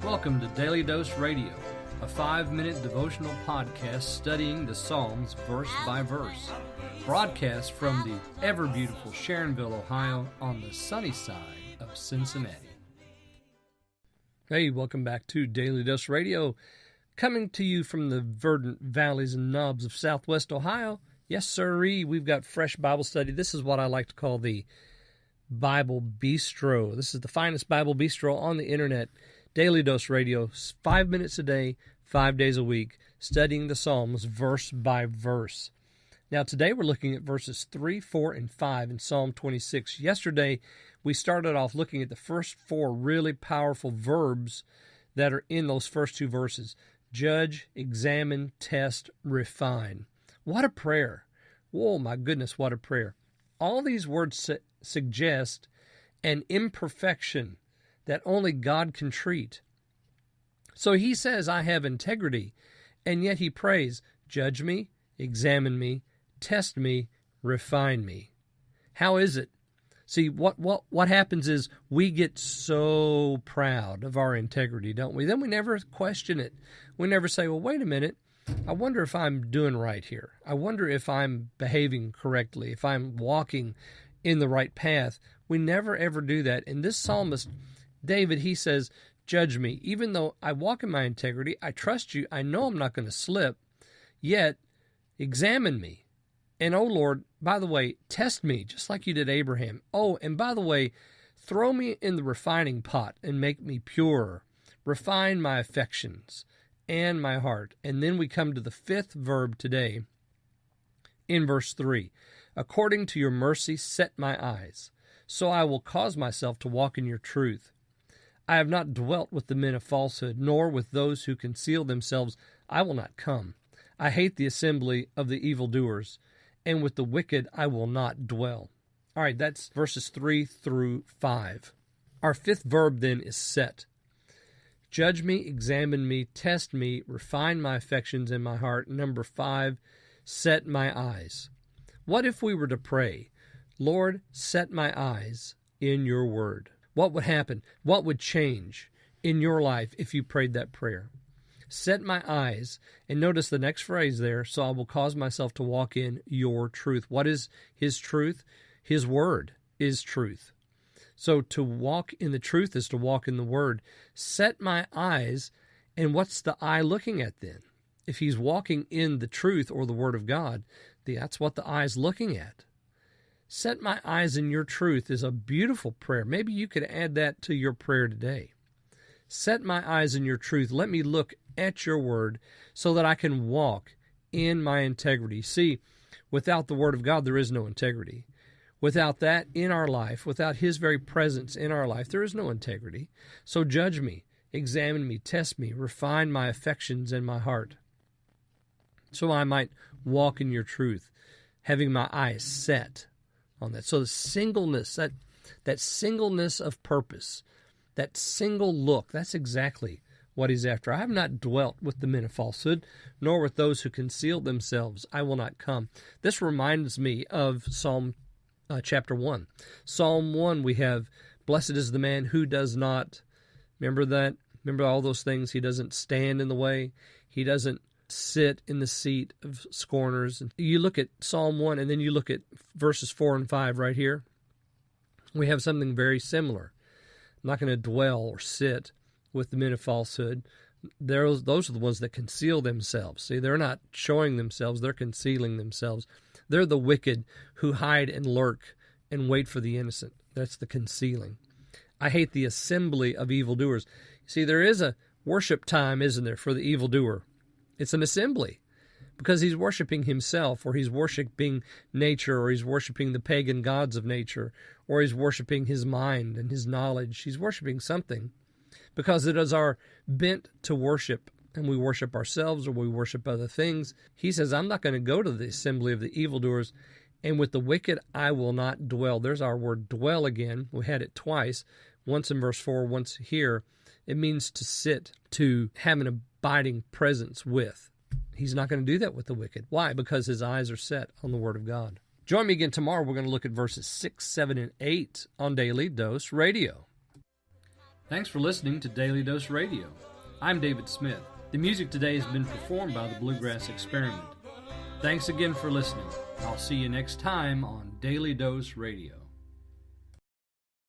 Welcome to Daily Dose Radio, a 5-minute devotional podcast studying the Psalms verse by verse. Broadcast from the ever-beautiful Sharonville, Ohio, on the sunny side of Cincinnati. Hey, welcome back to Daily Dose Radio, coming to you from the verdant valleys and knobs of southwest Ohio. Yes, sirree, we've got fresh Bible study. This is what I like to call the Bible Bistro. This is the finest Bible Bistro on the internet. Daily Dose Radio, 5 minutes a day, 5 days a week, studying the Psalms verse by verse. Now today we're looking at verses 3, 4, and 5 in Psalm 26. Yesterday we started off looking at the first 4 really powerful verbs that are in those first 2 verses. Judge, examine, test, refine. What a prayer. Oh my goodness, what a prayer. All these words suggest an imperfection that only God can treat. So he says, I have integrity, and yet he prays, judge me, examine me, test me, refine me. How is it? See, what happens is we get so proud of our integrity, don't we? Then we never question it. We never say, well, wait a minute. I wonder if I'm doing right here. I wonder if I'm behaving correctly, if I'm walking in the right path. We never, ever do that. And this psalmist, David, he says, judge me. Even though I walk in my integrity, I trust you, I know I'm not going to slip, yet examine me. And, oh Lord, by the way, test me just like you did Abraham. Oh, and by the way, throw me in the refining pot and make me purer. Refine my affections and my heart. And then we come to the 5th verb today in verse 3. According to your mercy, set my eyes, so I will cause myself to walk in your truth. I have not dwelt with the men of falsehood, nor with those who conceal themselves. I will not come. I hate the assembly of the evildoers, and with the wicked I will not dwell. All right, that's verses 3 through 5. Our 5th verb then is set. Judge me, examine me, test me, refine my affections and my heart. Number 5, set my eyes. What if we were to pray, Lord, set my eyes in your word? What would happen? What would change in your life if you prayed that prayer? Set my eyes, and notice the next phrase there, so I will cause myself to walk in your truth. What is his truth? His word is truth. So to walk in the truth is to walk in the word. Set my eyes, and what's the eye looking at then? If he's walking in the truth or the word of God, that's what the eye's looking at. Set my eyes in your truth is a beautiful prayer. Maybe you could add that to your prayer today. Set my eyes in your truth. Let me look at your word so that I can walk in my integrity. See, without the word of God, there is no integrity. Without that in our life, without his very presence in our life, there is no integrity. So judge me, examine me, test me, refine my affections and my heart, so I might walk in your truth, having my eyes set on that. So the singleness, that singleness of purpose, that single look, that's exactly what he's after. I have not dwelt with the men of falsehood, nor with those who conceal themselves. I will not come. This reminds me of Psalm chapter 1. Psalm 1, we have, blessed is the man who does not, remember that? Remember all those things? He doesn't stand in the way. He doesn't sit in the seat of scorners. And you look at Psalm 1, and then you look at verses 4 and 5 right here. We have something very similar. I'm not going to dwell or sit with the men of falsehood. Those are the ones that conceal themselves. See, they're not showing themselves, they're concealing themselves. They're the wicked who hide and lurk and wait for the innocent. That's the concealing. I hate the assembly of evildoers. See, there is a worship time, isn't there, for the evildoer? It's an assembly because he's worshiping himself, or he's worshiping nature, or he's worshiping the pagan gods of nature, or he's worshiping his mind and his knowledge. He's worshiping something because it is our bent to worship, and we worship ourselves or we worship other things. He says, I'm not going to go to the assembly of the evildoers, and with the wicked I will not dwell. There's our word dwell again. We had it twice, once in verse 4, once here. It means to sit, to have an abiding presence with. He's not going to do that with the wicked. Why? Because his eyes are set on the Word of God. Join me again tomorrow. We're going to look at verses 6, 7, and 8 on Daily Dose Radio. Thanks for listening to Daily Dose Radio. I'm David Smith. The music today has been performed by the Bluegrass Experiment. Thanks again for listening. I'll see you next time on Daily Dose Radio.